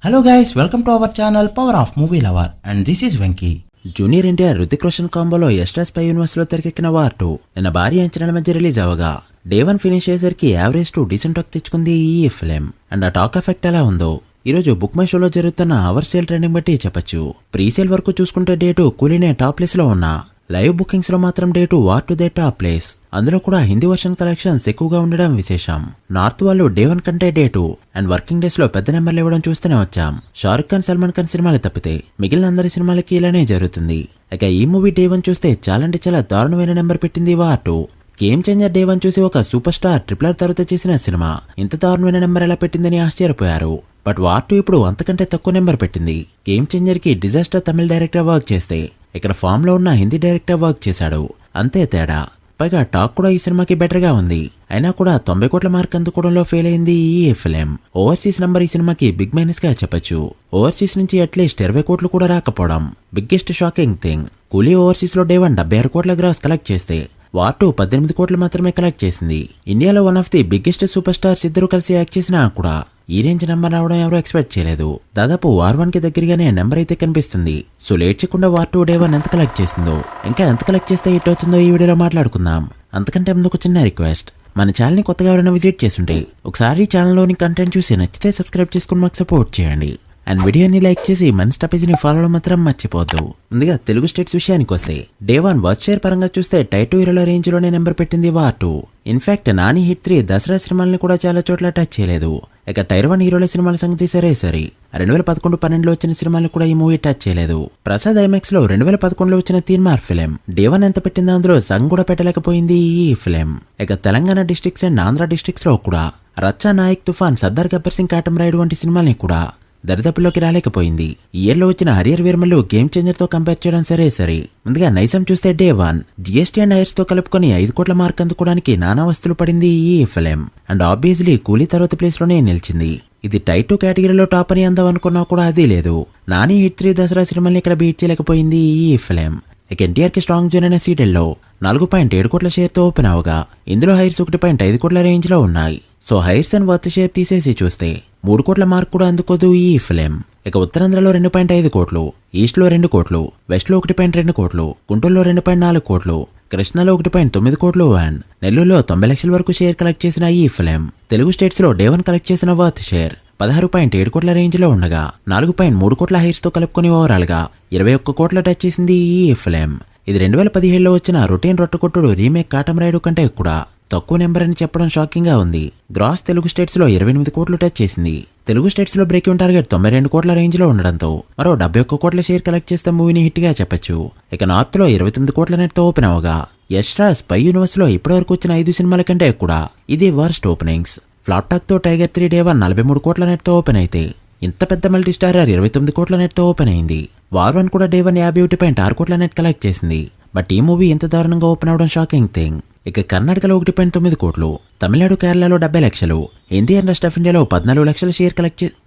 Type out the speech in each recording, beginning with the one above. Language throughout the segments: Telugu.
Hello guys, welcome to our channel Power of Movie Lover and this is Venky. Junior NTR Hrithik Roshan కాంబోలో ఎస్ట్రా స్పై యూనివర్స్ లో తెరకెక్కిన వార్ 2 నిన్న భారీ అంచనాల మధ్య రిలీజ్ అవగా డే 1 ఫినిష్ అయ్యేసరికి యావరేజ్ టు డీసెంట్ టాక్ తెచ్చుకుంది ఈ ఫిల్మ్. అండ్ ఆ టాక్ ఎఫెక్ట్ ఎలా ఉందో ఈ రోజు బుక్ మై షోలో జరుగుతున్న అవర్ సేల్ ట్రెండింగ్ బట్టి చెప్పొచ్చు. ప్రీ సేల్ వరకు చూసుకుంటే డే 2 కూలీనే టాప్ ప్లేస్ లో ఉన్నా, లైవ్ బుకింగ్స్ లో మాత్రం day 2 war 2 they top place. అందులో కూడా హిందీ వర్షన్ కలెక్షన్స్ ఎక్కువగా ఉండడం విశేషం. నార్త్ వాళ్ళు డే 1 కంటే డే 2 అండ్ వర్కింగ్ డేస్ లో పెద్ద నెంబర్లు ఇవ్వడం చూస్తూనే వచ్చాం. షారుఖ్ ఖాన్, సల్మాన్ ఖాన్ సినిమాలు తప్పితే మిగిలిన అందరి సినిమాలకి ఇలానే జరుగుతుంది. ఇక ఈ మూవీ డే 1 చూస్తే చాలా అంటే చాలా దారుణమైన నెంబర్ పెట్టింది వార్ 2. గేమ్ చేంజర్ డే 1 చూసి ఒక సూపర్ స్టార్ ట్రిపులర్ తర్వాత చేసిన సినిమా ఇంత దారుణమైన నెంబర్ ఎలా పెట్టిందని ఆశ్చర్యపోయారు. బట్ వార్ 2 ఇప్పుడు అంతకంటే తక్కువ నెంబర్ పెట్టింది. గేమ్ చేంజర్ కి డిజాస్టర్ తమిళ డైరెక్టర్ వర్క్ చేస్తే ఇక్కడ ఫామ్ లో ఉన్న హిందీ డైరెక్టర్ వర్క్ చేశాడు, అంతే తేడా. పైగా టాక్ కూడా ఈ సినిమాకి బెటర్ గా ఉంది. అయినా కూడా 90 కోట్ల మార్క్ అందుకోవడంలో ఫెయిల్ అయింది ఈ ఫిల్మ్. ఓవర్సీస్ నంబర్ ఈ సినిమాకి బిగ్ మైనస్ గా చెప్పొచ్చు. ఓవర్సీస్ నుంచి అట్లీస్ట్ 20 కోట్లు కూడా రాకపోవడం బిగ్గెస్ట్ షాకింగ్ థింగ్. కూలీ ఓవర్సీస్ లో డే 1 76 కోట్ల గ్రాస్ కలెక్ట్ చేస్తే వార్ 2 18 కోట్లు మాత్రమే కలెక్ట్ చేసింది. ఇండియాలో one of the biggest super stars ఇద్దరు కలిసి యాక్ట్ చేసినా కూడా ఈ రేంజ్ నెంబర్ రావడం ఎవరు ఎక్స్పెక్ట్ చేయలేదు. దాదాపు వార్ 1 కి దగ్గరగానే నెంబర్ అయితే కనిపిస్తుంది. సో లేట్ చేయకుండా వార్ 2 డే 1 ఎంత కలెక్ట్ చేసిందో, ఇంకా ఎంత కలెక్ట్ చేస్తే హిట్ అవుతుందో ఈ వీడియోలో మాట్లాడుకుందాం. అంతకంటే ముందు ఒక చిన్న రిక్వెస్ట్, మన ఛానల్ ని కొత్తగా ఎవరైనా విజిట్ చేస్తుంటే ఒకసారి ఛానల్లోని కంటెంట్ చూసి నచ్చితే సబ్స్క్రైబ్ చేసుకుని మాకు సపోర్ట్ చేయండి. అండ్ వీడియోని లైక్ చేసి మన స్టాపేజ్ని ఫాలో మాత్రం మర్చిపోద్దు. ముందుగా తెలుగు స్టేట్స్ విషయానికి వస్తే డే 1 వర్క్ షేర్ పరంగా చూస్తే టైర్ 2 హీరోల రేంజ్ లోనే నెంబర్ పెట్టింది war 2. In fact Nani hit 3 Dasara సినిమాలని కూడా చాలా చోట్ల టచ్ చేయలేదు. ఇక టైర్ 1 హీరోల సినిమాల సంగతి సరే 2011-12 వచ్చిన సినిమాలు కూడా ఈ మూవీ టచ్ చేయలేదు. ప్రసాద్ ఐమాక్స్ లో 2011లో వచ్చిన తీన్మార్ ఫిలిం డే 1 ఎంత పెట్టిందో అందులో సగం కూడా పెట్టలేకపోయింది ఈ ఫిలిం. ఇక Telangana districts and Andhra districts లో కూడా రచ్చా, నాయక్, తుఫాన్, సర్దార్ గబ్బర్ సింగ్, కాటం రాయుడు వంటి సినిమాల్ని కూడా దరిదాపుల్లోకి రాలేకపోయింది. ఈ ఇయర్ లో వచ్చిన హరియర్ వీరమల్లు గేమ్ చేంజర్ తో కంపేర్ చేయడం సరే. ముందుగా నైజం చూస్తే డే 1 జిఎస్టీ అండ్ హైర్స్ తో కలుపుకొని 5 కోట్ల మార్క్ అందుకోవడానికి నానా వస్తువులు పడింది ఈ ఫిలిం. అండ్ ఆబ్వియస్లీ కూలీ తర్వాత ప్లేస్ లోనే నిలిచింది. ఇది టైర్ 2 కేటగిరీలో టాప్ అని అందాం అనుకున్నా కూడా అది లేదు. నాని హిట్ 3 దసరా సినిమాల్ని ఇక్కడ బీట్ చేయలేకపోయింది ఈ ఫిలిం. ఇక ఎన్టీఆర్ కి స్ట్రాంగ్ జోన్ అయిన సీరియల్లో 4.7 కోట్ల షేర్ తో ఓపెన్ అవగా ఇందులో హైర్స్ 1.5 కోట్ల రేంజ్ లో ఉన్నాయి. So heirs and worth share తీసేసి చూస్తే 3 కోట్ల మార్క్ కూడా అందుకోదు ఈ ఫిలిం. ఇక ఉత్తరాంధ్రలో 2.5 కోట్లు, ఈస్ట్ లో 2 కోట్లు, వెస్ట్ లో 1.2 కోట్లు, గుంటూరులో 2.4 కోట్లు, కృష్ణలో 1.9 కోట్లు అండ్ నెల్లూరులో 90 లక్షల వరకు షేర్ కలెక్ట్ చేసిన ఈ ఫిలిం. తెలుగు స్టేట్స్ లో డే 1 కలెక్ట్ చేసిన వర్త్ షేర్ 16.7 కోట్ల రేంజ్ లో ఉండగా 4.3 కోట్ల హైర్స్ తో కలుపుకొని ఓవరాల్ గా 21 కోట్ల టచ్ చేసింది ఈ ఫిలిం. ఇది 2017లో వచ్చిన రొటీన్ రొట్టకొట్టుడు రీమేక్ కాటం రాయుడు కంటే కూడా తక్కువ నెంబర్ అని చెప్పడం షాకింగ్ గా ఉంది. గ్రాస్ తెలుగు స్టేట్స్ లో 28 కోట్లు టచ్ చేసింది. తెలుగు స్టేట్స్ లో బ్రేక్ ఈవెన్ టార్గెట్ 92 కోట్ల రేంజ్ లో ఉండడంతో మరో 71 కోట్ల షేర్ కలెక్ట్ చేస్తే మూవీని హిట్ గా చెప్పొచ్చు. ఇక నార్త్ లో 29 కోట్ల నెట్ తో ఓపెన్ అవగా యష్రా స్పై యూనివర్స్ లో ఇప్పటివరకు వచ్చిన 5 సినిమాల కంటే కూడా ఇది వర్స్ట్ ఓపెనింగ్స్. ఫ్లాప్ టాక్ తో టైగర్ 3 డే 1 43 కోట్ల నెట్ తో ఓపెన్ అయితే ఇంత పెద్ద మల్టీ స్టారర్ 29 కోట్ల నెట్ తో ఓపెన్ అయింది. వార్ 1 కూడా డే 1 51.6 కోట్ల నెట్ కలెక్ట్ చేసింది. బట్ ఈ మూవీ ఇంత దారుణంగా ఓపెన్ అవడం షాకింగ్ థింగ్. ఇక కర్ణాటకలో 1.9 కోట్లు, తమిళనాడు, కేరళలో 70 లక్షలు, హిందీ అండ్ రెస్ట్ ఆఫ్ ఇండియాలో 14 లక్షల share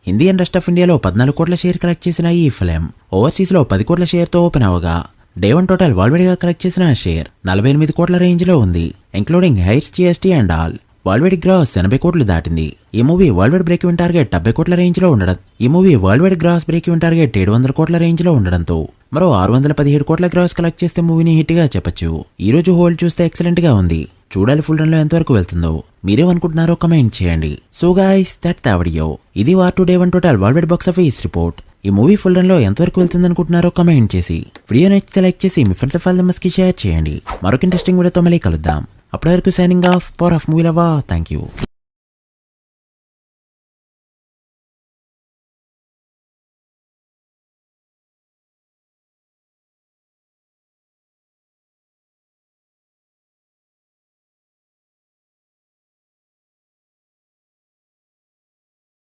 Hindi and rest of ఇండియాలో 14 కోట్ల షేర్ కలెక్ట్ చేసిన ఈ ఫిలిం ఓవర్సీస్ లో 10 కోట్ల షేర్ తో ఓపెన్ అవగా డే 1 టోటల్ వరల్డ్ గా కలెక్ట్ చేసిన షేర్ 48 కోట్ల రేంజ్ లో ఉంది, including hires, GST and all. World wide gross 80 కోట్లు దాటింది. ఈ movie world wide break even target 70 కోట్ల రేంజ్ లో ఉండడం. ఈ movie world wide gross break even target 700 కోట్ల రేంజ్ లో ఉండడంతో మరో 617 కోట్ల గ్రాస్ కలెక్ట్ చేస్తే మూవీని హిట్ గా చెప్పొచ్చు. ఈ రోజు హోల్డ్ చూస్తే ఎక్సలెంట్ గా ఉంది. చూడాలి ఫుల్ రన్ లో ఎంతవరకు వెళ్తుందో. మీరేమనుకుంటున్నారో కమెంట్ చేయండి. So guys, that the video. ఇది war 2 day 1 total world wide box office report. ఈ మూవీ ఫుల్ రన్ లో ఎంతవరకు వెళ్తుంది అనుకుంటున్నారో కమెంట్ చేసి వీడియో నచ్చితే లైక్ చేసి మీ ఫ్రెండ్స్ కి షేర్ చేయండి. మరొక ఇంట్రెస్టింగ్ వీడియోతో మళ్ళీ కలుద్దాం. అప్పటి వరకు signing off, power of movie lover. Thank you.